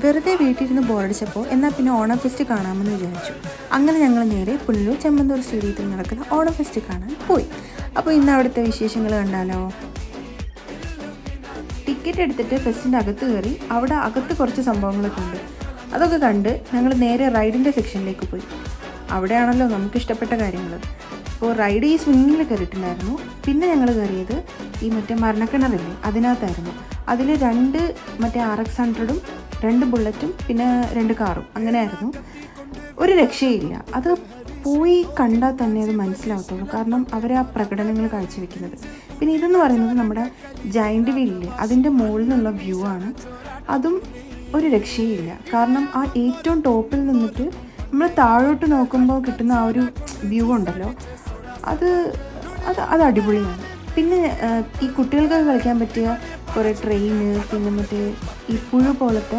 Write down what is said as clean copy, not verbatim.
വെറുതെ വീട്ടിലിരുന്ന് ബോറടിച്ചപ്പോൾ എന്നാൽ പിന്നെ ഓണം ഫെസ്റ്റ് കാണാമെന്ന് വിചാരിച്ചു. അങ്ങനെ ഞങ്ങൾ നേരെ പുനലൂർ ചെമ്മന്തൂർ സ്റ്റേഡിയത്തിൽ നടക്കുന്ന ഓണം ഫെസ്റ്റ് കാണാൻ പോയി. അപ്പോൾ ഇന്ന് അവിടുത്തെ വിശേഷങ്ങൾ കണ്ടാലോ. ടിക്കറ്റ് എടുത്തിട്ട് ഫെസ്റ്റിൻ്റെ അകത്ത് കയറി. അവിടെ അകത്ത് കുറച്ച് സംഭവങ്ങളൊക്കെ ഉണ്ട്. അതൊക്കെ കണ്ട് ഞങ്ങൾ നേരെ റൈഡിൻ്റെ സെക്ഷനിലേക്ക് പോയി. അവിടെയാണല്ലോ നമുക്കിഷ്ടപ്പെട്ട കാര്യങ്ങൾ. അപ്പോൾ റൈഡ് ഈ സ്വിമ്മിങ്ങിൽ കയറിയിട്ടുണ്ടായിരുന്നു. പിന്നെ ഞങ്ങൾ കയറിയത് ഈ മറ്റേ മരണക്കിണറില്ലേ അതിനകത്തായിരുന്നു. അതിൽ 2 മറ്റേ RX-100ഉം 2 ബുള്ളറ്റും പിന്നെ 2 കാറും അങ്ങനെയായിരുന്നു. ഒരു രക്ഷയില്ല. അത് പോയി കണ്ടാൽ തന്നെ അത് മനസ്സിലാവത്തുള്ളൂ. കാരണം അവർ ആ പ്രകടനങ്ങൾ കാഴ്ചവെക്കുന്നത്. പിന്നെ ഇതെന്ന് പറയുന്നത് നമ്മുടെ ജയൻറ്റ് വീലില്ലേ അതിൻ്റെ മുകളിൽ നിന്നുള്ള വ്യൂ ആണ്. അതും ഒരു രക്ഷയില്ല. കാരണം ആ ഏറ്റവും ടോപ്പിൽ നിന്നിട്ട് നമ്മൾ താഴോട്ട് നോക്കുമ്പോൾ കിട്ടുന്ന ആ ഒരു വ്യൂ ഉണ്ടല്ലോ, അത് അടിപൊളിയാണ്. പിന്നെ ഈ കുട്ടികൾക്ക് കളിക്കാൻ പറ്റിയ കുറേ ട്രെയിന്, പിന്നെ മറ്റേ ഈ പുഴു പോലത്തെ